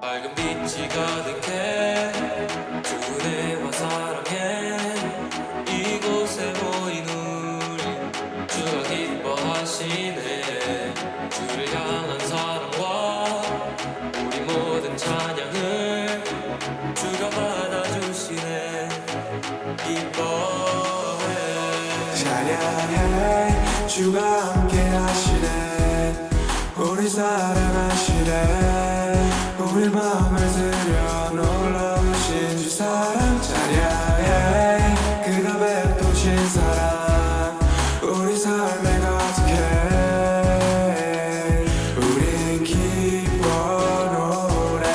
밝은 빛이 가득해 주내와 사랑해 이곳에 모인 우리 주가 기뻐하시네. 주를 향한 사랑과 우리 모든 찬양을 주가 받아주시네. 기뻐해 찬양해 주가 함께 하시네. 우리 사랑하시네. 우리 마음을 들여 놀라우신 주 사랑 찬양해. 그가 베푸신 사랑 우리 삶에 가득해. 우린 기뻐 노래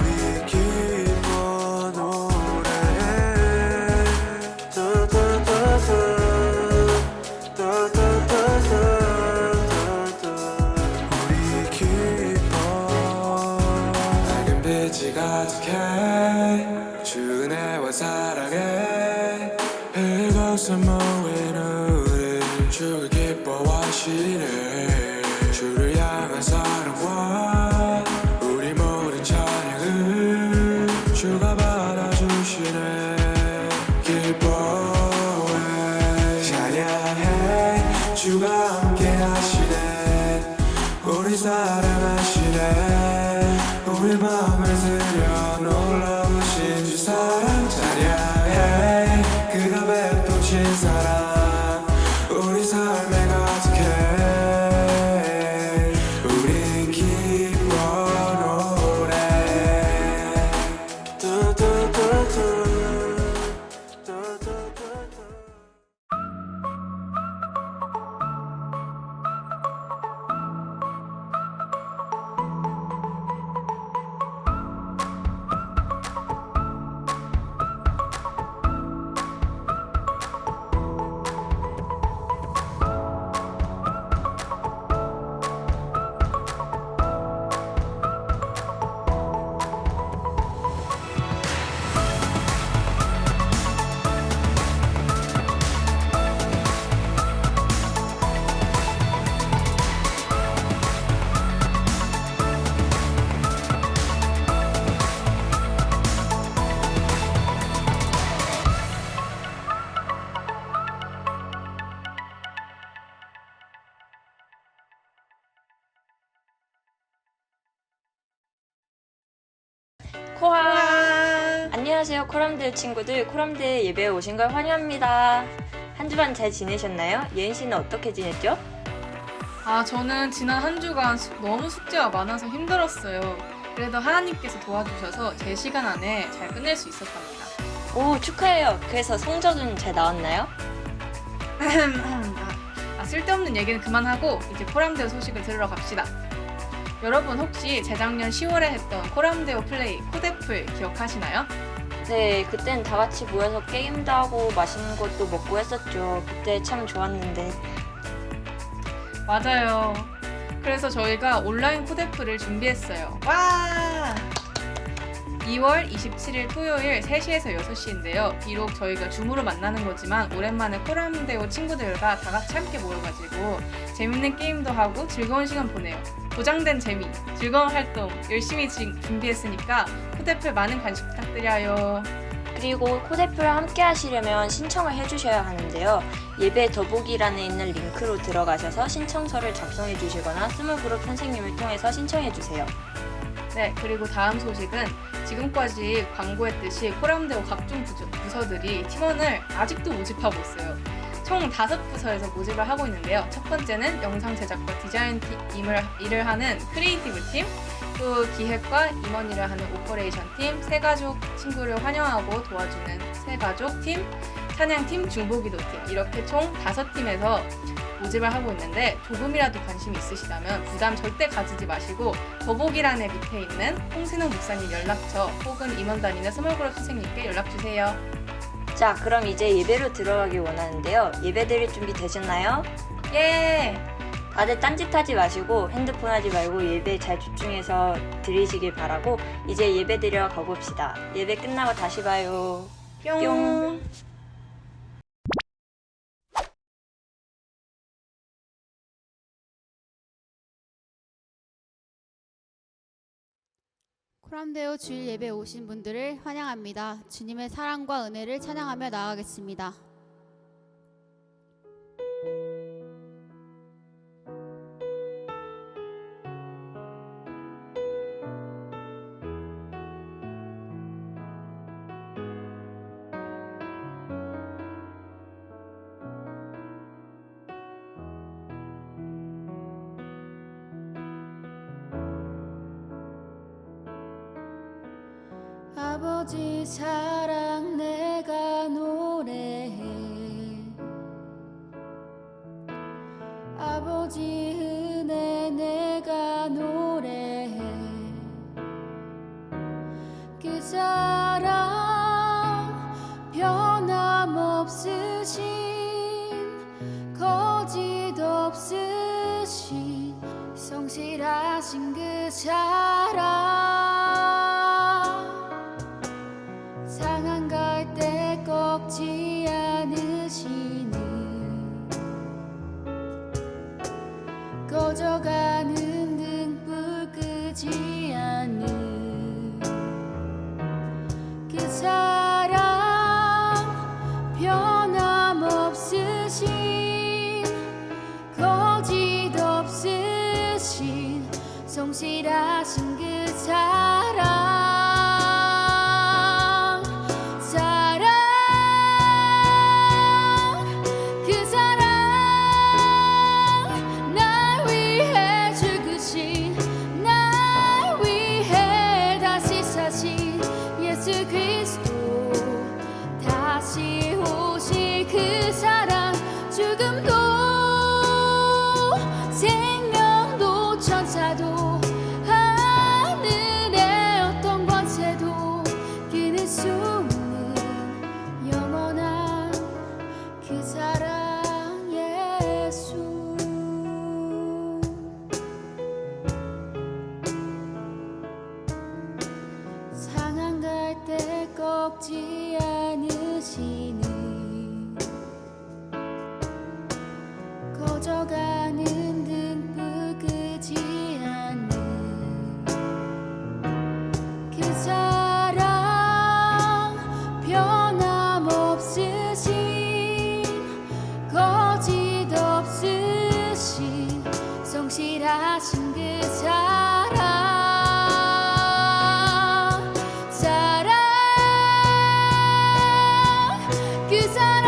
우리 기뻐 노래해. 우리 기뻐. 밝은 빛이 가득해 주 은혜와 사랑해. 이곳에 모인 우리 주를 기뻐하시네. 주를 향한 사랑과 우리 모든 찬양을 주가 받아주시네. 기뻐해 찬양해 주가 함께 하시네. 우리 사랑하시네. 우리 마음을 들여 놀라우신 주 사랑 찬양해. 그가 베푸신 사랑 우리 삶에 가득해. 우린 기뻐 노래 코아! 안녕하세요 코람들 친구들. 코람들 예배에 오신 걸 환영합니다. 한 주간 잘 지내셨나요? 예은 씨는 어떻게 지냈죠? 저는 지난 한 주간 너무 숙제가 많아서 힘들었어요. 그래도 하나님께서 도와주셔서 제 시간 안에 잘 끝낼 수 있었답니다. 오, 축하해요. 그래서 성적은 잘 나왔나요? 쓸데없는 얘기는 그만하고 이제 코람데오 소식을 들으러 갑시다. 여러분 혹시 재작년 10월에 했던 코람데오 플레이 코데풀 기억하시나요? 네, 그땐 다 같이 모여서 게임도 하고 맛있는 것도 먹고 했었죠. 그때 참 좋았는데. 맞아요. 그래서 저희가 온라인 코데풀을 준비했어요. 와! 2월 27일 토요일 3시에서 6시인데요. 비록 저희가 줌으로 만나는 거지만 오랜만에 코람데오 친구들과 다 같이 함께 모여가지고 재밌는 게임도 하고 즐거운 시간 보내요. 보장된 재미, 즐거운 활동 열심히 준비했으니까 코데풀 많은 관심 부탁드려요. 그리고 코데풀을 함께 하시려면 신청을 해주셔야 하는데요. 예배 더보기란에 있는 링크로 들어가셔서 신청서를 작성해 주시거나 스몰그룹 선생님을 통해서 신청해 주세요. 네, 그리고 다음 소식은 지금까지 광고했듯이 코람데오 각종 부서들이 팀원을 아직도 모집하고 있어요. 총 5부서에서 모집을 하고 있는데요. 첫 번째는 영상 제작과 디자인 일을 하는 크리에이티브 팀, 또 기획과 임원 일을 하는 오퍼레이션 팀, 새가족 친구를 환영하고 도와주는 새가족 팀, 찬양팀, 중보기도 팀, 이렇게 총 5팀에서 모집을 하고 있는데 조금이라도 관심이 있으시다면 부담 절대 가지지 마시고 더보기란에 밑에 있는 홍신호 목사님 연락처 혹은 임원단이나 스몰그룹 선생님께 연락주세요. 자, 그럼 이제 예배로 들어가길 원하는데요. 예배 드릴 준비 되셨나요? 예! 다들 딴짓하지 마시고 핸드폰 하지 말고 예배에 잘 집중해서 드리시길 바라고 이제 예배 드리러 가봅시다. 예배 끝나고 다시 봐요. 뿅! 코람데오 주일 예배 오신 분들을 환영합니다. 주님의 사랑과 은혜를 찬양하며 나아가겠습니다. 아버지 사랑 내가 노래해, 아버지 은혜 내가 노래해. 그 사랑 변함없으신, 거짓 없으신 성실하신 그 사랑, 상한 갈 때 꺾지 않으시는, 꺼져가는 등불 끄지 않는 그 사랑, 변함없으신, 거짓 없으신 성실하신 그 사랑, 예수 그리스도 다시 오실 그 사랑, 죽음도 생명도 천사도 하늘의 어떤 권세도 끊을 수 없는 영원한 그 사랑 예수. 상한 갈 때 꺾지 않으시는, 꺼져가는 등불 끄지 않는 그 사랑, 변함없으신, 거짓 없으신 성실하신 그 사랑, 그 사랑,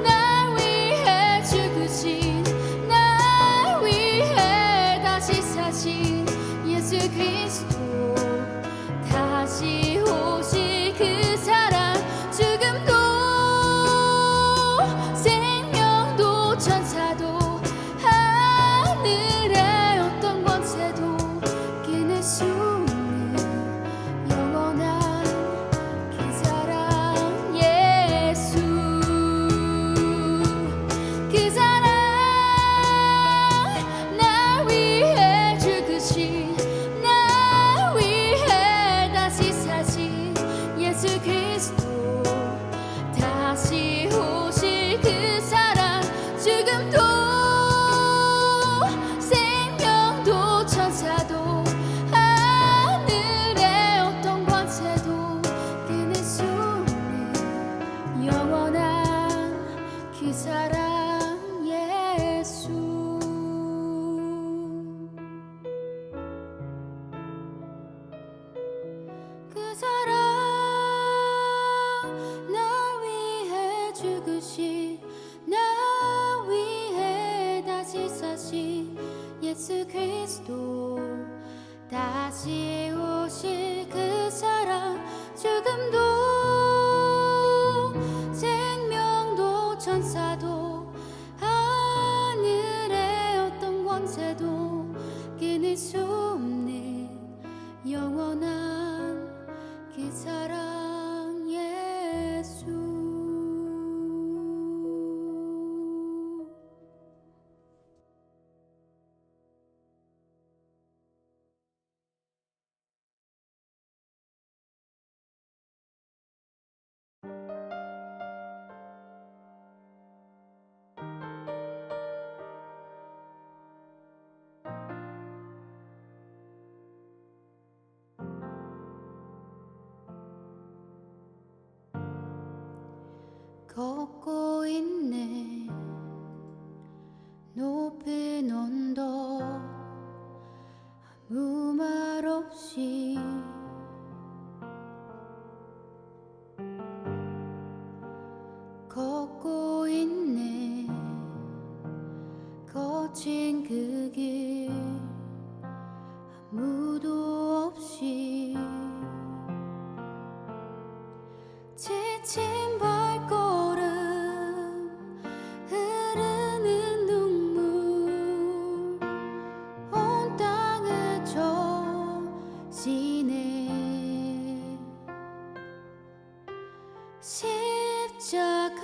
날 위해 죽으신, 날 위해 다시 사신 예수 그리스도 다시 오실 그 사랑, 죽음도 생명도 천사도 하늘의 어떤 권세도 끊을 수 없는 영원한 그 사랑 예수. 그 사랑, 날 위해 죽으신, 날 위해 다시 사신 예수 그리스도 다시 오실 그 사랑, 죽음도 생명도 천사도 하늘의 어떤 권세도 끊을 수 없는 영원한 그 사랑 예수. 그 사랑, 날 위해 죽으신, 날 위해 다시 사신 예수 그리스도 다시 오실 그 사랑, 죽음도 생명도 천사도 하늘의 어떤 권세도 끊을 수 없는 영원한 그 사랑 예수. 걷고 있네 높은 언덕 아무 말 없이 걷고 있네 거친 그 길 아무도 없이 지친 발걸음 흐르는 눈물 온 땅을 적시네 십자가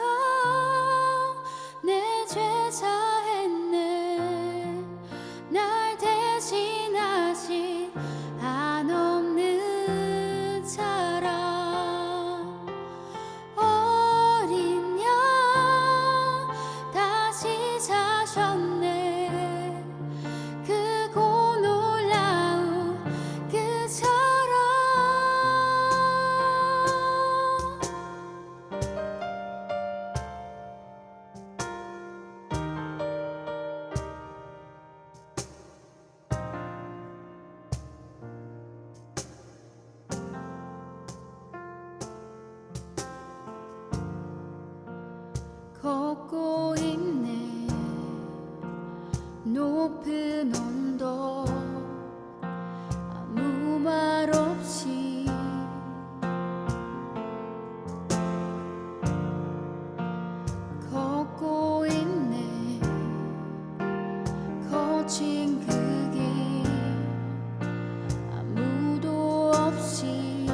내 죄 사했네 날 대신하신 한없는 사랑 어린 양 다시 사셨네 크고 놀라운 그 사랑 걷고 있네 높은 언덕 아무 말 없이 걷고 있네 거친 그 길 아무도 없이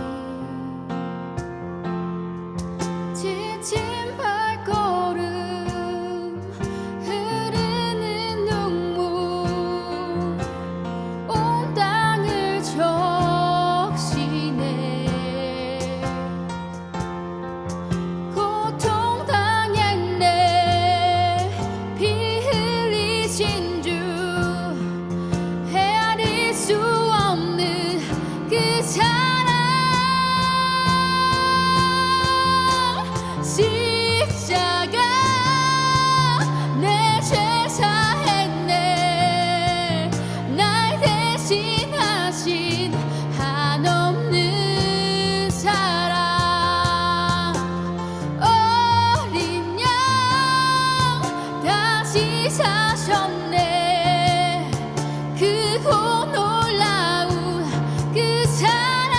지친 발걸음 흐르는 눈물 온 땅을 적시네 고통 당했네 피 흘리신 주 헤아릴 수 없는 그 사랑 십자가 내 죄 사했네 날 대신하신 한없는 사랑 어린 양 다시 사셨네 크고 놀라운 그 사랑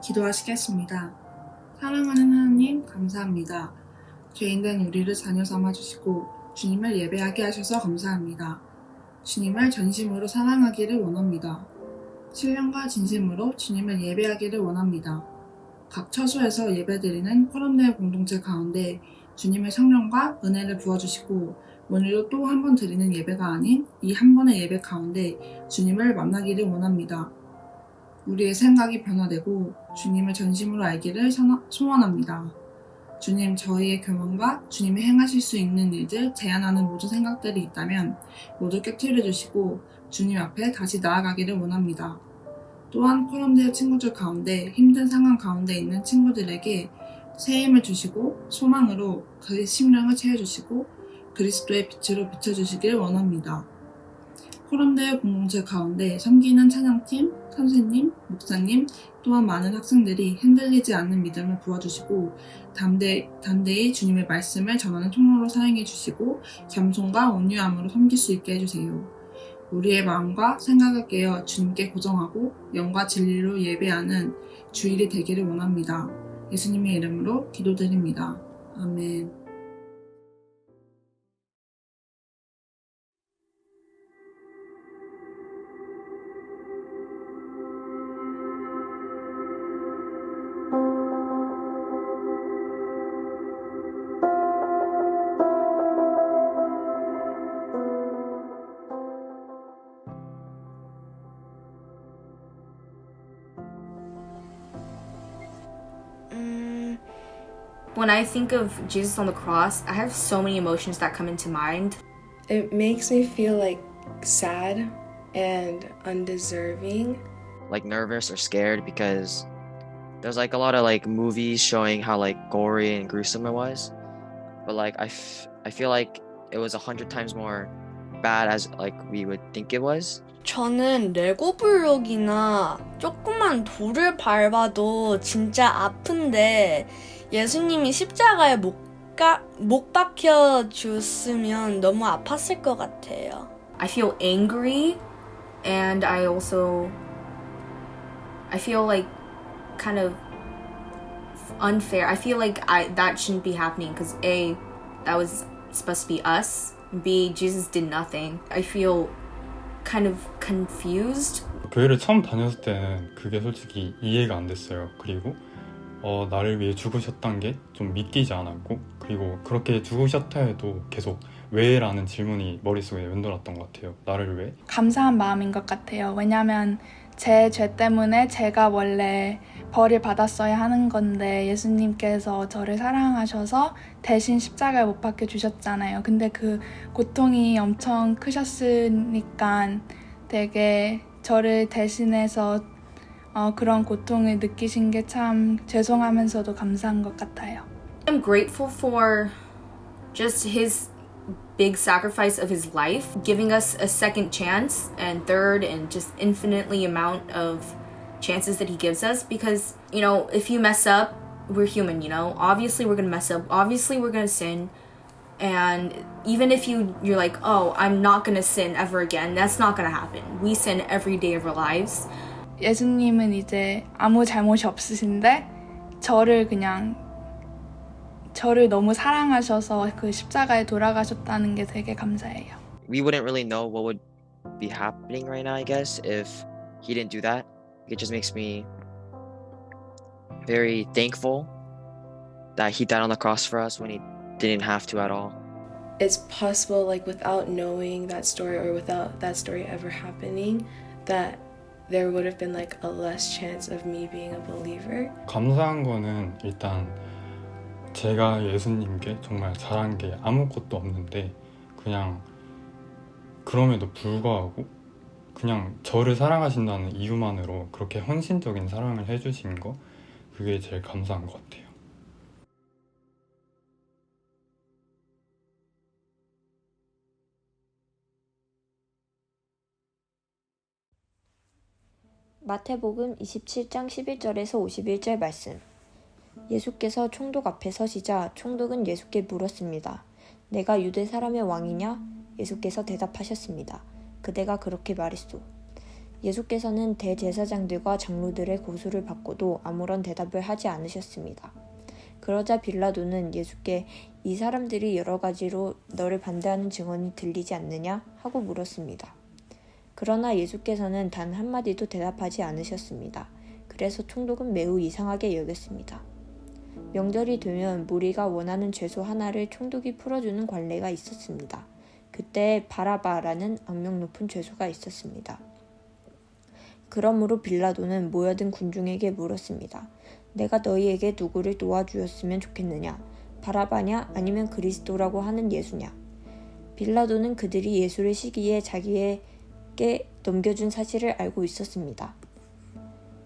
기도하시겠습니다. 사랑하는 하나님, 감사합니다. 죄인된 우리를 자녀 삼아주시고 주님을 예배하게 하셔서 감사합니다. 주님을 전심으로 사랑하기를 원합니다. 신령과 진심으로 주님을 예배하기를 원합니다. 각 처소에서 예배드리는 코럼네어 공동체 가운데 주님의 성령과 은혜를 부어주시고 오늘도 또 한 번 드리는 예배가 아닌 이 한 번의 예배 가운데 주님을 만나기를 원합니다. 우리의 생각이 변화되고 주님을 전심으로 알기를 소원합니다. 주님, 저희의 교만과 주님이 행하실 수 있는 일들, 제안하는 모든 생각들이 있다면 모두 깨트려 주시고 주님 앞에 다시 나아가기를 원합니다. 또한 코럼데어 친구들 가운데 힘든 상황 가운데 있는 친구들에게 새 힘을 주시고 소망으로 그 심령을 채워주시고 그리스도의 빛으로 비춰주시길 원합니다. 코럼데어 공동체 가운데 섬기는 찬양팀, 선생님, 목사님, 또한 많은 학생들이 흔들리지 않는 믿음을 부어주시고 담대히 주님의 말씀을 전하는 통로로 사용해 주시고 겸손과 온유함으로 섬길 수 있게 해주세요. 우리의 마음과 생각을 깨어 주님께 고정하고 영과 진리로 예배하는 주일이 되기를 원합니다. 예수님의 이름으로 기도드립니다. 아멘. When I think of Jesus on the cross, I have so many emotions that come into mind. It makes me feel like sad and undeserving. Like nervous or scared because there's like a lot of like movies showing how like gory and gruesome it was, but like I feel like it was 100 times more bad as like we would think it was. 저는 레고 블록이나 조그만 돌을 밟아도 진짜 아픈데 예수님이 십자가에 못 박혀 줬으면 너무 아팠을 것 같아요. I feel angry, and I feel like kind of unfair. I feel like that shouldn't be happening because A, that was supposed to be us. B, Jesus did nothing. I feel kind of confused. 교회를 처음 다녔을 때는 그게 솔직히 이해가 안 됐어요. 그리고 나를 위해 죽으셨다는 게 좀 믿기지 않았고, 그리고 그렇게 죽으셨다 해도 계속 왜? 라는 질문이 머릿속에 맴돌았던 것 같아요. 나를 왜? 감사한 마음인 것 같아요. 왜냐하면 제 죄 때문에 제가 원래 벌을 받았어야 하는 건데 예수님께서 저를 사랑하셔서 대신 십자가에 못 박혀 주셨잖아요. 근데 그 고통이 엄청 크셨으니까 되게 저를 대신해서 그런 고통을 느끼신 게 참 죄송하면서도 감사한 것 같아요. I'm grateful for just his big sacrifice of his life, giving us a second chance and third and just infinitely amount of chances that he gives us because, you know, if you mess up, we're human, you know? Obviously we're gonna mess up. Obviously we're gonna sin. And even if you're like, oh, I'm not gonna sin ever again, that's not gonna happen. We sin every day of our lives. 예수님은 이제 아무 잘못이 없으신데 저를 너무 사랑하셔서 그 십자가에 돌아가셨다는 게 되게 감사해요. We wouldn't really know what would be happening right now, I guess, if he didn't do that. It just makes me very thankful that he died on the cross for us when he didn't have to at all. It's possible, like without knowing that story or without that story ever happening, that there would have been like a less chance of me being a believer. 감사한 거는 일단 제가 예수님께 정말 잘한 게 아무것도 없는데 그냥 그럼에도 불구하고 그냥 저를 사랑하신다는 이유만으로 그렇게 헌신적인 사랑을 해주신 거, 그게 제일 감사한 것 같아요. 마태복음 27장 11절에서 51절 말씀. 예수께서 총독 앞에 서시자 총독은 예수께 물었습니다. 내가 유대 사람의 왕이냐? 예수께서 대답하셨습니다. 그대가 그렇게 말했소. 예수께서는 대제사장들과 장로들의 고소를 받고도 아무런 대답을 하지 않으셨습니다. 그러자 빌라도는 예수께 이 사람들이 여러 가지로 너를 반대하는 증언이 들리지 않느냐 하고 물었습니다. 그러나 예수께서는 단 한마디도 대답하지 않으셨습니다. 그래서 총독은 매우 이상하게 여겼습니다. 명절이 되면 무리가 원하는 죄소 하나를 총독이 풀어주는 관례가 있었습니다. 그때 바라바라는 악명 높은 죄수가 있었습니다. 그러므로 빌라도는 모여든 군중에게 물었습니다. 내가 너희에게 누구를 놓아주었으면 좋겠느냐? 바라바냐 아니면 그리스도라고 하는 예수냐? 빌라도는 그들이 예수를 시기에 자기에게 넘겨준 사실을 알고 있었습니다.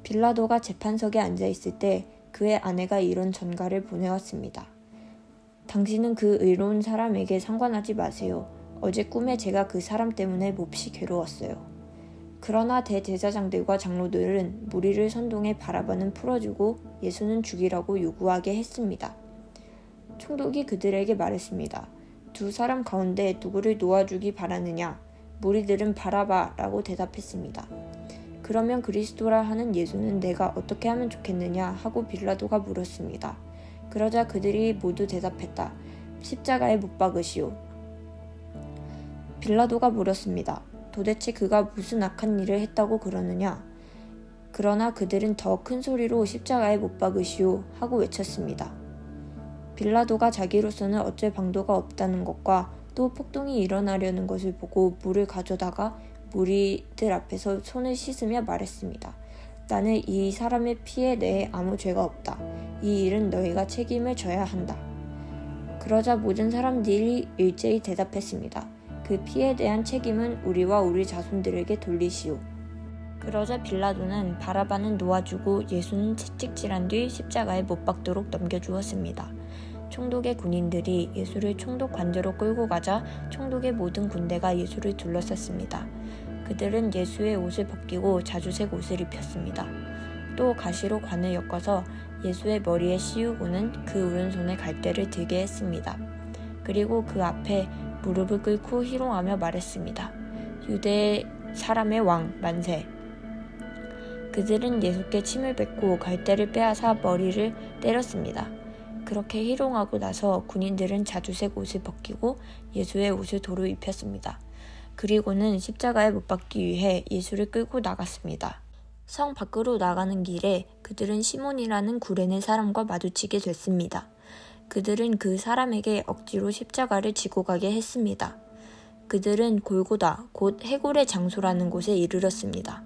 빌라도가 재판석에 앉아있을 때 그의 아내가 이런 전가를 보내왔습니다. 당신은 그 의로운 사람에게 상관하지 마세요. 어제 꿈에 제가 그 사람 때문에 몹시 괴로웠어요. 그러나 대제사장들과 장로들은 무리를 선동해 바라바는 풀어주고 예수는 죽이라고 요구하게 했습니다. 총독이 그들에게 말했습니다. 두 사람 가운데 누구를 놓아주기 바라느냐? 무리들은 바라바라고 대답했습니다. 그러면 그리스도라 하는 예수는 내가 어떻게 하면 좋겠느냐 하고 빌라도가 물었습니다. 그러자 그들이 모두 대답했다. 십자가에 못 박으시오. 빌라도가 물었습니다. 도대체 그가 무슨 악한 일을 했다고 그러느냐? 그러나 그들은 더 큰 소리로 십자가에 못 박으시오 하고 외쳤습니다. 빌라도가 자기로서는 어쩔 방도가 없다는 것과 또 폭동이 일어나려는 것을 보고 물을 가져다가 무리들 앞에서 손을 씻으며 말했습니다. 나는 이 사람의 피에 대해 아무 죄가 없다. 이 일은 너희가 책임을 져야 한다. 그러자 모든 사람들이 일제히 대답했습니다. 그 피에 대한 책임은 우리와 우리 자손들에게 돌리시오. 그러자 빌라도는 바라바는 놓아주고 예수는 채찍질한 뒤 십자가에 못 박도록 넘겨주었습니다. 총독의 군인들이 예수를 총독 관저로 끌고 가자 총독의 모든 군대가 예수를 둘러쌌습니다. 그들은 예수의 옷을 벗기고 자주색 옷을 입혔습니다. 또 가시로 관을 엮어서 예수의 머리에 씌우고는 그 오른손에 갈대를 들게 했습니다. 그리고 그 앞에 무릎을 꿇고 희롱하며 말했습니다. 유대 사람의 왕 만세. 그들은 예수께 침을 뱉고 갈대를 빼앗아 머리를 때렸습니다. 그렇게 희롱하고 나서 군인들은 자주색 옷을 벗기고 예수의 옷을 도로 입혔습니다. 그리고는 십자가에 못 박기 위해 예수를 끌고 나갔습니다. 성 밖으로 나가는 길에 그들은 시몬이라는 구레네 사람과 마주치게 됐습니다. 그들은 그 사람에게 억지로 십자가를 지고 가게 했습니다. 그들은 골고다, 곧 해골의 장소라는 곳에 이르렀습니다.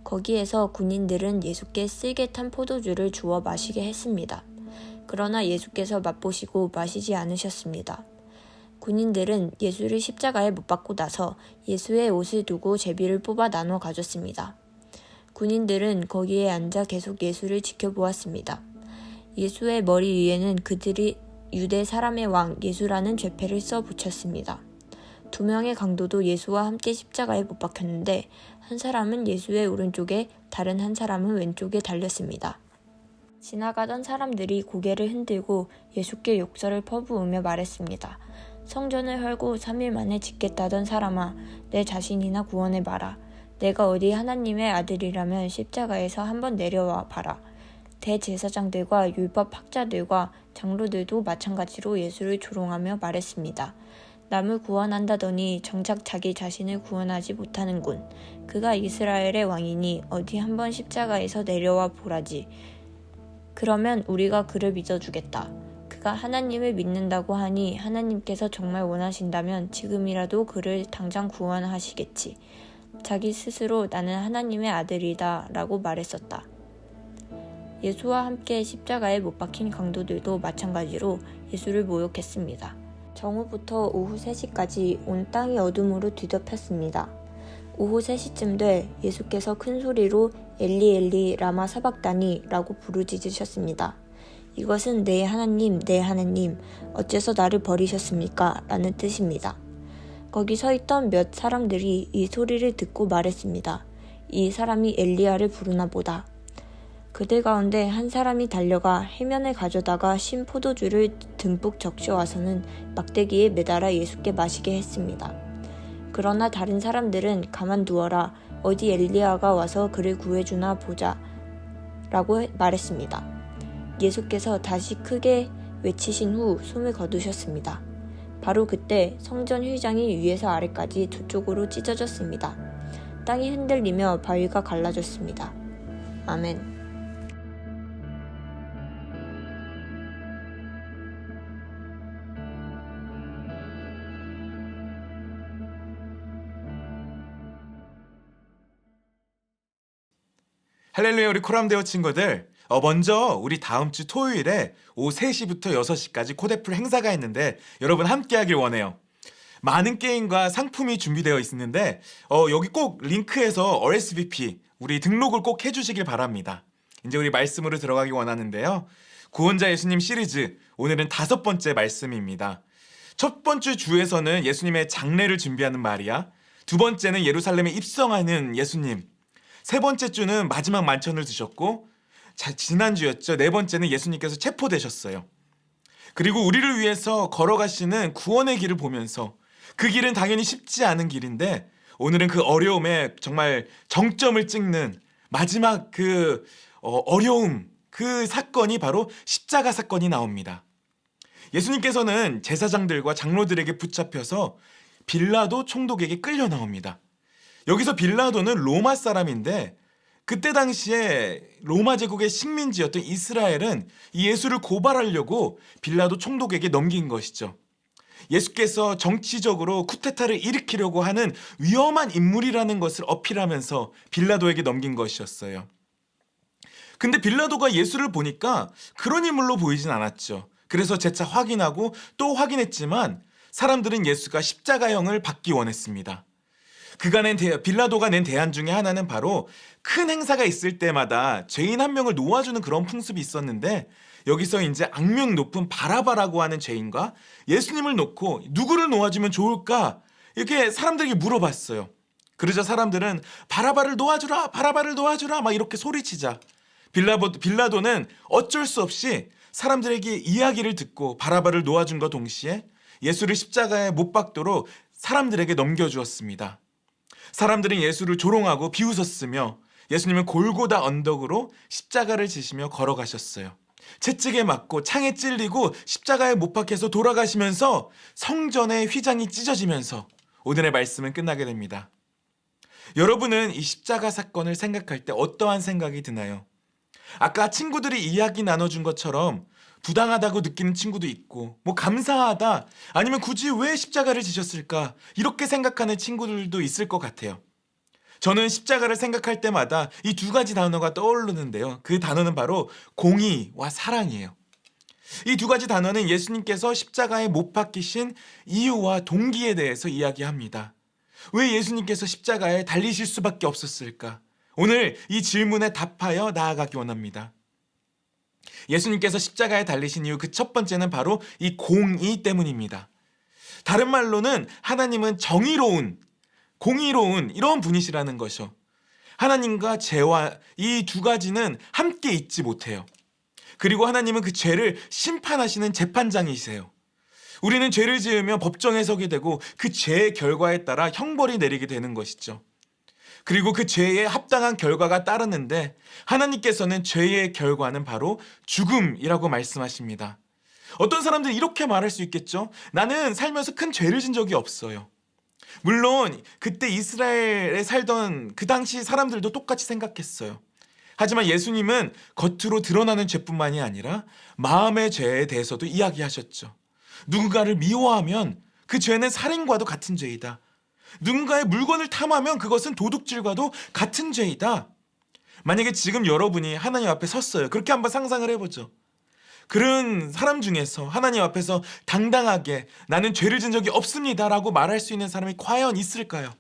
거기에서 군인들은 예수께 쓸개 탄 포도주를 주어 마시게 했습니다. 그러나 예수께서 맛보시고 마시지 않으셨습니다. 군인들은 예수를 십자가에 못 박고 나서 예수의 옷을 두고 제비를 뽑아 나눠 가졌습니다. 군인들은 거기에 앉아 계속 예수를 지켜보았습니다. 예수의 머리 위에는 그들이 유대 사람의 왕 예수라는 죄패를 써 붙였습니다. 두 명의 강도도 예수와 함께 십자가에 못 박혔는데 한 사람은 예수의 오른쪽에 다른 한 사람은 왼쪽에 달렸습니다. 지나가던 사람들이 고개를 흔들고 예수께 욕설을 퍼부으며 말했습니다. 성전을 헐고 3일 만에 짓겠다던 사람아, 내 자신이나 구원해봐라. 내가 어디 하나님의 아들이라면 십자가에서 한번 내려와 봐라. 대제사장들과 율법 학자들과 장로들도 마찬가지로 예수를 조롱하며 말했습니다. 남을 구원한다더니 정작 자기 자신을 구원하지 못하는군. 그가 이스라엘의 왕이니 어디 한번 십자가에서 내려와 보라지. 그러면 우리가 그를 믿어주겠다. 그가 하나님을 믿는다고 하니 하나님께서 정말 원하신다면 지금이라도 그를 당장 구원하시겠지. 자기 스스로 나는 하나님의 아들이다 라고 말했었다. 예수와 함께 십자가에 못 박힌 강도들도 마찬가지로 예수를 모욕했습니다. 정오부터 오후 3시까지 온 땅이 어둠으로 뒤덮였습니다. 오후 3시쯤 돼 예수께서 큰 소리로 엘리 엘리 라마 사박다니 라고 부르짖으셨습니다. 이것은 내 하나님 어째서 나를 버리셨습니까? 라는 뜻입니다. 거기 서 있던 몇 사람들이 이 소리를 듣고 말했습니다. 이 사람이 엘리야를 부르나 보다. 그들 가운데 한 사람이 달려가 해면을 가져다가 신 포도주를 듬뿍 적셔와서는 막대기에 매달아 예수께 마시게 했습니다. 그러나 다른 사람들은 가만두어라. 어디 엘리야가 와서 그를 구해주나 보자 라고 말했습니다. 예수께서 다시 크게 외치신 후 숨을 거두셨습니다. 바로 그때 성전 휘장이 위에서 아래까지 두 쪽으로 찢어졌습니다. 땅이 흔들리며 바위가 갈라졌습니다. 아멘. 할렐루야, 우리 코람데오 친구들. 먼저 우리 다음 주 토요일에 오후 3시부터 6시까지 코데풀 행사가 있는데 여러분 함께 하길 원해요. 많은 게임과 상품이 준비되어 있는데 여기 꼭 링크에서 RSVP 우리 등록을 꼭 해주시길 바랍니다. 이제 우리 말씀으로 들어가기 원하는데요. 구원자 예수님 시리즈 오늘은 5번째 말씀입니다. 첫 번째 주에서는 예수님의 장례를 준비하는 마리아, 두 번째는 예루살렘에 입성하는 예수님, 세 번째 주는 마지막 만찬을 드셨고 지난주였죠. 네 번째는 예수님께서 체포되셨어요. 그리고 우리를 위해서 걸어가시는 구원의 길을 보면서 그 길은 당연히 쉽지 않은 길인데 오늘은 그 어려움에 정말 정점을 찍는 마지막 그 어려움, 그 사건이 바로 십자가 사건이 나옵니다. 예수님께서는 제사장들과 장로들에게 붙잡혀서 빌라도 총독에게 끌려 나옵니다. 여기서 빌라도는 로마 사람인데 그때 당시에 로마 제국의 식민지였던 이스라엘은 이 예수를 고발하려고 빌라도 총독에게 넘긴 것이죠. 예수께서 정치적으로 쿠데타를 일으키려고 하는 위험한 인물이라는 것을 어필하면서 빌라도에게 넘긴 것이었어요. 근데 빌라도가 예수를 보니까 그런 인물로 보이진 않았죠. 그래서 재차 확인하고 또 확인했지만 사람들은 예수가 십자가형을 받기 원했습니다. 빌라도가 낸 대안 중에 하나는 바로 큰 행사가 있을 때마다 죄인 한 명을 놓아주는 그런 풍습이 있었는데 여기서 이제 악명 높은 바라바라고 하는 죄인과 예수님을 놓고 누구를 놓아주면 좋을까 이렇게 사람들에게 물어봤어요. 그러자 사람들은 바라바를 놓아주라, 바라바를 놓아주라 막 이렇게 소리치자 빌라도는 어쩔 수 없이 사람들에게 이야기를 듣고 바라바를 놓아준과 동시에 예수를 십자가에 못 박도록 사람들에게 넘겨주었습니다. 사람들은 예수를 조롱하고 비웃었으며 예수님은 골고다 언덕으로 십자가를 지시며 걸어가셨어요. 채찍에 맞고 창에 찔리고 십자가에 못 박혀서 돌아가시면서 성전의 휘장이 찢어지면서 오늘의 말씀은 끝나게 됩니다. 여러분은 이 십자가 사건을 생각할 때 어떠한 생각이 드나요? 아까 친구들이 이야기 나눠준 것처럼 부당하다고 느끼는 친구도 있고 감사하다 아니면 굳이 왜 십자가를 지셨을까 이렇게 생각하는 친구들도 있을 것 같아요. 저는 십자가를 생각할 때마다 이 두 가지 단어가 떠오르는데요. 그 단어는 바로 공의와 사랑이에요. 이 두 가지 단어는 예수님께서 십자가에 못 박히신 이유와 동기에 대해서 이야기합니다. 왜 예수님께서 십자가에 달리실 수밖에 없었을까? 오늘 이 질문에 답하여 나아가기 원합니다. 예수님께서 십자가에 달리신 이유 그 첫 번째는 바로 이 공의 때문입니다. 다른 말로는 하나님은 정의로운, 공의로운 이런 분이시라는 것이요. 하나님과 죄와 이 두 가지는 함께 있지 못해요. 그리고 하나님은 그 죄를 심판하시는 재판장이세요. 우리는 죄를 지으면 법정에 서게 되고 그 죄의 결과에 따라 형벌이 내리게 되는 것이죠. 그리고 그 죄에 합당한 결과가 따르는데 하나님께서는 죄의 결과는 바로 죽음이라고 말씀하십니다. 어떤 사람들은 이렇게 말할 수 있겠죠. 나는 살면서 큰 죄를 진 적이 없어요. 물론 그때 이스라엘에 살던 그 당시 사람들도 똑같이 생각했어요. 하지만 예수님은 겉으로 드러나는 죄뿐만이 아니라 마음의 죄에 대해서도 이야기하셨죠. 누군가를 미워하면 그 죄는 살인과도 같은 죄이다. 누군가의 물건을 탐하면 그것은 도둑질과도 같은 죄이다. 만약에 지금 여러분이 하나님 앞에 섰어요. 그렇게 한번 상상을 해보죠. 그런 사람 중에서 하나님 앞에서 당당하게 나는 죄를 진 적이 없습니다 라고 말할 수 있는 사람이 과연 있을까요?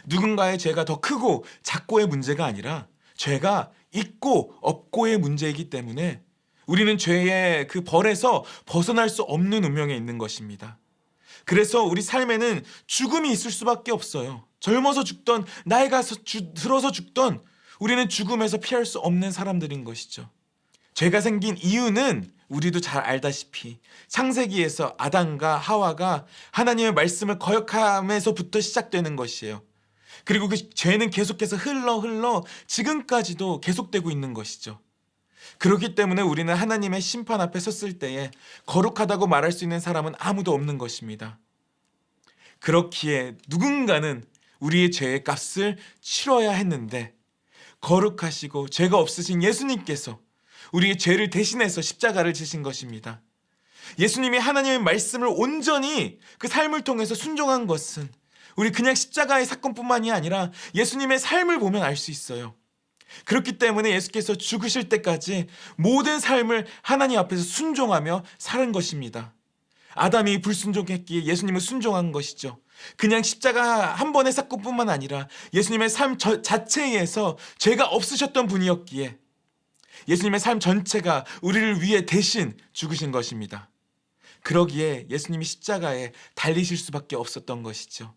누군가의 죄가 더 크고 작고의 문제가 아니라 죄가 있고 없고의 문제이기 때문에 우리는 죄의 그 벌에서 벗어날 수 없는 운명에 있는 것입니다. 그래서 우리 삶에는 죽음이 있을 수밖에 없어요. 젊어서 죽던 나이가 들어서 죽던 우리는 죽음에서 피할 수 없는 사람들인 것이죠. 죄가 생긴 이유는 우리도 잘 알다시피 창세기에서 아담과 하와가 하나님의 말씀을 거역함에서부터 시작되는 것이에요. 그리고 그 죄는 계속해서 흘러 지금까지도 계속되고 있는 것이죠. 그렇기 때문에 우리는 하나님의 심판 앞에 섰을 때에 거룩하다고 말할 수 있는 사람은 아무도 없는 것입니다. 그렇기에 누군가는 우리의 죄의 값을 치러야 했는데 거룩하시고 죄가 없으신 예수님께서 우리의 죄를 대신해서 십자가를 지신 것입니다. 예수님이 하나님의 말씀을 온전히 그 삶을 통해서 순종한 것은 우리 그냥 십자가의 사건뿐만이 아니라 예수님의 삶을 보면 알 수 있어요. 그렇기 때문에 예수께서 죽으실 때까지 모든 삶을 하나님 앞에서 순종하며 사는 것입니다. 아담이 불순종했기에 예수님은 순종한 것이죠. 그냥 십자가 한 번의 사건뿐만 아니라 예수님의 삶 자체에서 죄가 없으셨던 분이었기에 예수님의 삶 전체가 우리를 위해 대신 죽으신 것입니다. 그러기에 예수님이 십자가에 달리실 수밖에 없었던 것이죠.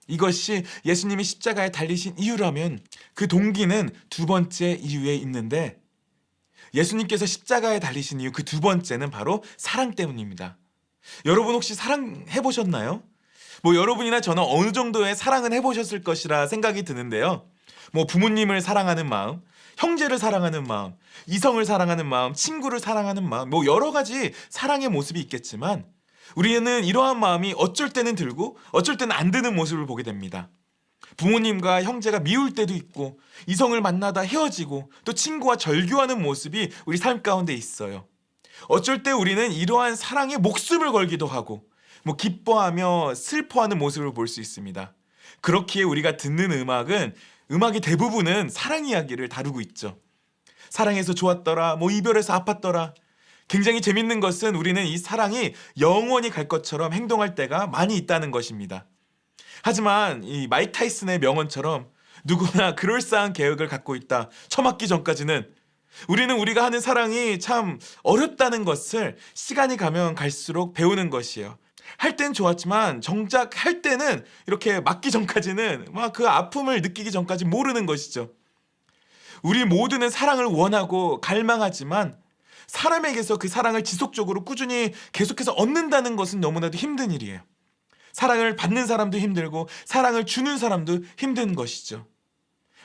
이것이 예수님이 십자가에 달리신 이유라면 그 동기는 두 번째 이유에 있는데, 예수님께서 십자가에 달리신 이유 그 두 번째는 바로 사랑 때문입니다. 여러분 혹시 사랑해 보셨나요? 여러분이나 저는 어느 정도의 사랑은 해보셨을 것이라 생각이 드는데요. 부모님을 사랑하는 마음, 형제를 사랑하는 마음, 이성을 사랑하는 마음, 친구를 사랑하는 마음, 여러 가지 사랑의 모습이 있겠지만 우리는 이러한 마음이 어쩔 때는 들고 어쩔 때는 안 드는 모습을 보게 됩니다. 부모님과 형제가 미울 때도 있고, 이성을 만나다 헤어지고, 또 친구와 절교하는 모습이 우리 삶 가운데 있어요. 어쩔 때 우리는 이러한 사랑에 목숨을 걸기도 하고 기뻐하며 슬퍼하는 모습을 볼 수 있습니다. 그렇기에 우리가 듣는 음악의 대부분은 사랑 이야기를 다루고 있죠. 사랑해서 좋았더라, 이별해서 아팠더라. 굉장히 재밌는 것은 우리는 이 사랑이 영원히 갈 것처럼 행동할 때가 많이 있다는 것입니다. 하지만 이 마이크 타이슨의 명언처럼 누구나 그럴싸한 계획을 갖고 있다 처맞기 전까지는 우리는 우리가 하는 사랑이 참 어렵다는 것을 시간이 가면 갈수록 배우는 것이에요. 할 땐 좋았지만 정작 할 때는 이렇게 맞기 전까지는 그 아픔을 느끼기 전까지 모르는 것이죠. 우리 모두는 사랑을 원하고 갈망하지만 사람에게서 그 사랑을 지속적으로 꾸준히 계속해서 얻는다는 것은 너무나도 힘든 일이에요. 사랑을 받는 사람도 힘들고 사랑을 주는 사람도 힘든 것이죠.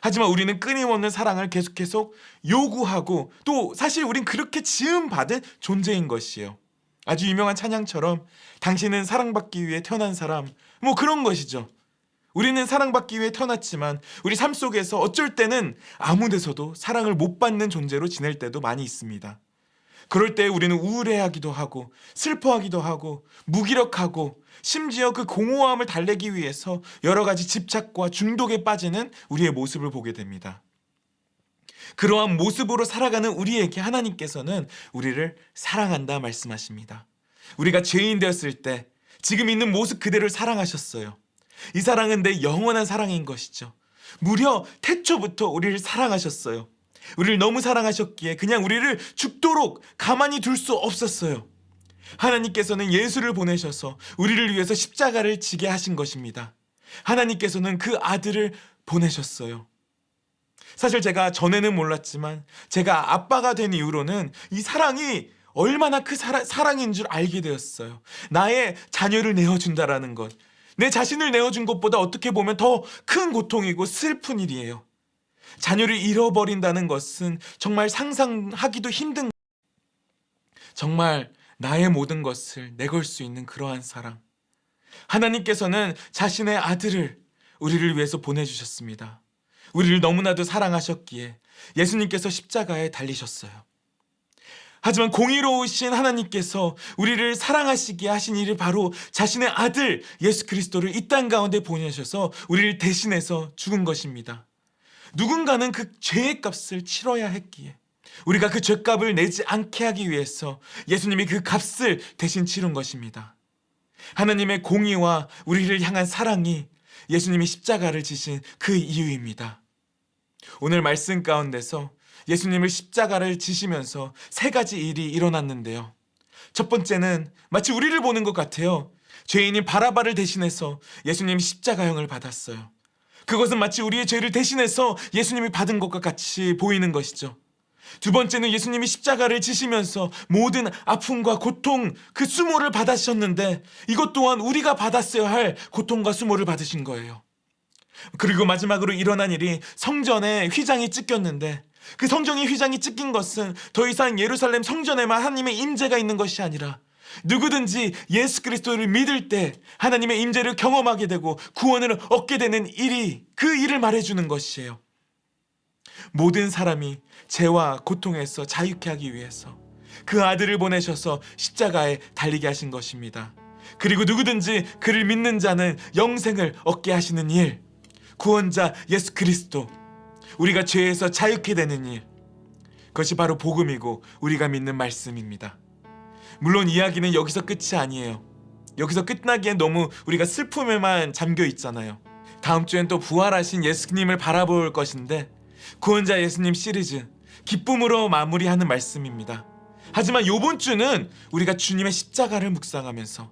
하지만 우리는 끊임없는 사랑을 계속해서 요구하고, 또 사실 우린 그렇게 지음받은 존재인 것이에요. 아주 유명한 찬양처럼 당신은 사랑받기 위해 태어난 사람, 그런 것이죠. 우리는 사랑받기 위해 태어났지만 우리 삶 속에서 어쩔 때는 아무 데서도 사랑을 못 받는 존재로 지낼 때도 많이 있습니다. 그럴 때 우리는 우울해하기도 하고 슬퍼하기도 하고 무기력하고, 심지어 그 공허함을 달래기 위해서 여러 가지 집착과 중독에 빠지는 우리의 모습을 보게 됩니다. 그러한 모습으로 살아가는 우리에게 하나님께서는 우리를 사랑한다 말씀하십니다. 우리가 죄인 되었을 때 지금 있는 모습 그대로를 사랑하셨어요. 이 사랑은 내 영원한 사랑인 것이죠. 무려 태초부터 우리를 사랑하셨어요. 우리를 너무 사랑하셨기에 그냥 우리를 죽도록 가만히 둘 수 없었어요. 하나님께서는 예수를 보내셔서 우리를 위해서 십자가를 지게 하신 것입니다. 하나님께서는 그 아들을 보내셨어요. 사실 제가 전에는 몰랐지만 제가 아빠가 된 이후로는 이 사랑이 얼마나 그 사랑인 줄 알게 되었어요. 나의 자녀를 내어준다라는 것, 내 자신을 내어준 것보다 어떻게 보면 더 큰 고통이고 슬픈 일이에요. 자녀를 잃어버린다는 것은 정말 상상하기도 힘든, 정말 나의 모든 것을 내걸 수 있는 그러한 사랑. 하나님께서는 자신의 아들을 우리를 위해서 보내주셨습니다. 우리를 너무나도 사랑하셨기에 예수님께서 십자가에 달리셨어요. 하지만 공의로우신 하나님께서 우리를 사랑하시기에 하신 일이 바로 자신의 아들 예수 그리스도를 이 땅 가운데 보내셔서 우리를 대신해서 죽은 것입니다. 누군가는 그 죄의 값을 치러야 했기에, 우리가 그 죄값을 내지 않게 하기 위해서 예수님이 그 값을 대신 치른 것입니다. 하나님의 공의와 우리를 향한 사랑이 예수님이 십자가를 지신 그 이유입니다. 오늘 말씀 가운데서 예수님을 십자가를 지시면서 세 가지 일이 일어났는데요. 첫 번째는 마치 우리를 보는 것 같아요. 죄인인 바라바를 대신해서 예수님이 십자가형을 받았어요. 그것은 마치 우리의 죄를 대신해서 예수님이 받은 것과 같이 보이는 것이죠. 두 번째는 예수님이 십자가를 지시면서 모든 아픔과 고통, 그 수모를 받으셨는데 이것 또한 우리가 받았어야 할 고통과 수모를 받으신 거예요. 그리고 마지막으로 일어난 일이 성전에 휘장이 찢겼는데 그 성전의 휘장이 찢긴 것은 더 이상 예루살렘 성전에만 하나님의 임재가 있는 것이 아니라 누구든지 예수 그리스도를 믿을 때 하나님의 임재를 경험하게 되고 구원을 얻게 되는 일이 그 일을 말해주는 것이에요. 모든 사람이 죄와 고통에서 자유케 하기 위해서 그 아들을 보내셔서 십자가에 달리게 하신 것입니다. 그리고 누구든지 그를 믿는 자는 영생을 얻게 하시는 일, 구원자 예수 그리스도, 우리가 죄에서 자유케 되는 일, 그것이 바로 복음이고 우리가 믿는 말씀입니다. 물론 이야기는 여기서 끝이 아니에요. 여기서 끝나기엔 너무 우리가 슬픔에만 잠겨 있잖아요. 다음 주엔 또 부활하신 예수님을 바라볼 것인데 구원자 예수님 시리즈 기쁨으로 마무리하는 말씀입니다. 하지만 이번 주는 우리가 주님의 십자가를 묵상하면서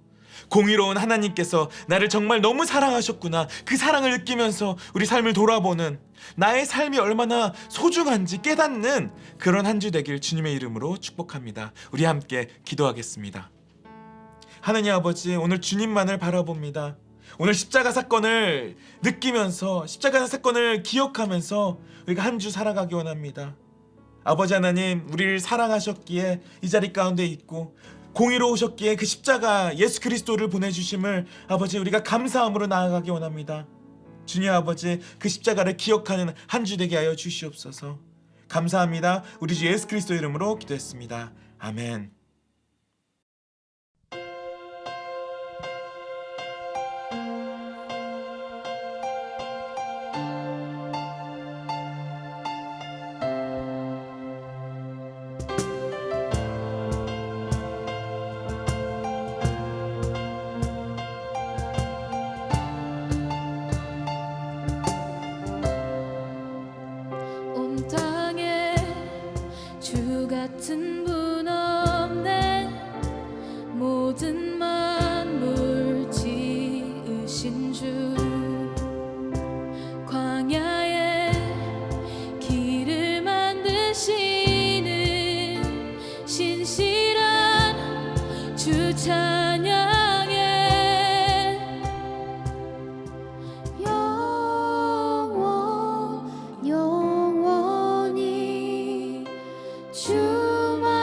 공의로운 하나님께서 나를 정말 너무 사랑하셨구나, 그 사랑을 느끼면서 우리 삶을 돌아보는, 나의 삶이 얼마나 소중한지 깨닫는 그런 한 주 되길 주님의 이름으로 축복합니다. 우리 함께 기도하겠습니다. 하나님 아버지, 오늘 주님만을 바라봅니다. 오늘 십자가 사건을 느끼면서, 십자가 사건을 기억하면서 우리가 한 주 살아가기 원합니다. 아버지 하나님, 우리를 사랑하셨기에 이 자리 가운데 있고 공의로우셨기에 그 십자가 예수 그리스도를 보내주심을 아버지 우리가 감사함으로 나아가기 원합니다. 주님 아버지, 그 십자가를 기억하는 한 주 되게 하여 주시옵소서. 감사합니다. 우리 주 예수 그리스도 이름으로 기도했습니다. 아멘. 온 땅에 주 같은 분 없네. 모든 만물 지으신 주, 광야에 길을 만드시는 신실한 주 찬양해. 영원히 주만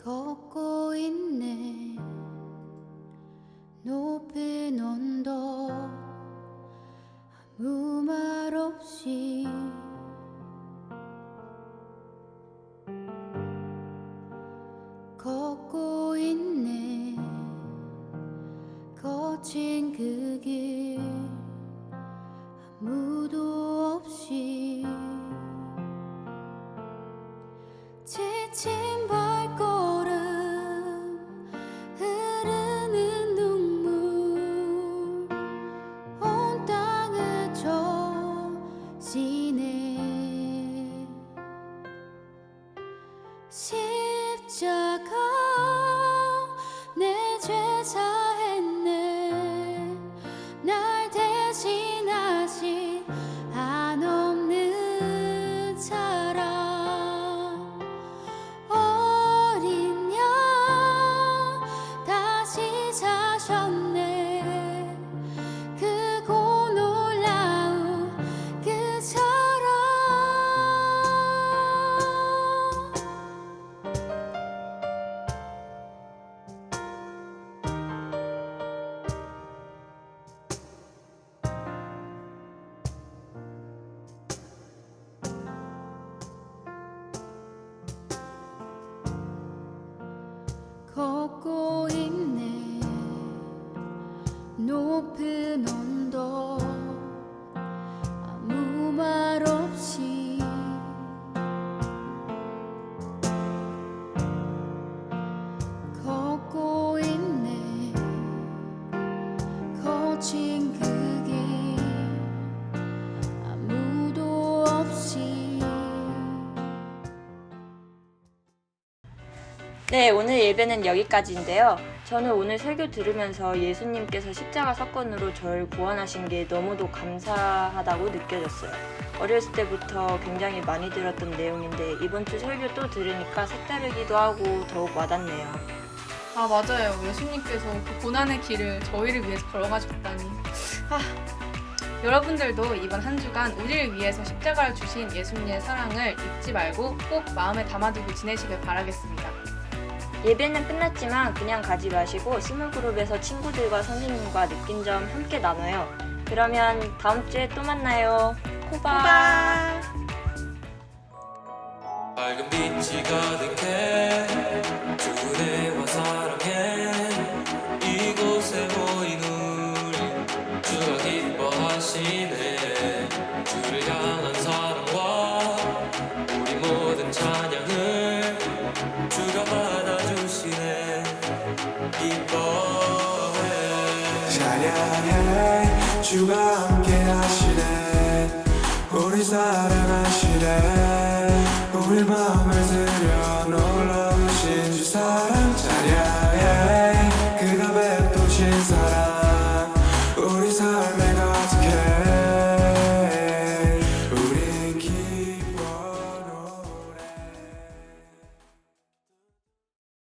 걷고 있네 높은 언덕 아무 말 없이 걷고 있네 거친 그 길 아무도 없이 지친 발걸음 흐르는 눈물 온 땅에 젖시네 십자가 내 죄 사했네 날 대신하신 한없는 사랑 어린 양 다시 사셨네 크고 놀라운 그 사랑 걷고 있네 높은 언덕 아무 말 없이 걷고 있네 거친 그 길 아무도 없이 네, 오늘 예배는 여기까지인데요. 저는 오늘 설교 들으면서 예수님께서 십자가 사건으로 저를 구원하신 게 너무도 감사하다고 느껴졌어요. 어렸을 때부터 굉장히 많이 들었던 내용인데 이번 주 설교 또 들으니까 색다르기도 하고 더욱 와닿네요. 아 맞아요. 예수님께서 그 고난의 길을 저희를 위해서 걸어가셨다니. 여러분들도 이번 한 주간 우리를 위해서 십자가를 주신 예수님의 사랑을 잊지 말고 꼭 마음에 담아두고 지내시길 바라겠습니다. 예배는 끝났지만 그냥 가지 마시고 스몰그룹에서 친구들과 선생님과 느낀 점 함께 나눠요. 그러면 다음 주에 또 만나요. 코바. 밝은 빛이 가득해 주 은혜와 사랑해 이곳에 모인 우리 주가 기뻐하시네 주를 향한 사랑과 우리 모든 찬양을 주가 받아주시네 기뻐해 찬양해 주가 함께 하시네 우리 사랑하시네 우리 마음을 들여 놀라우신 주 사랑 찬양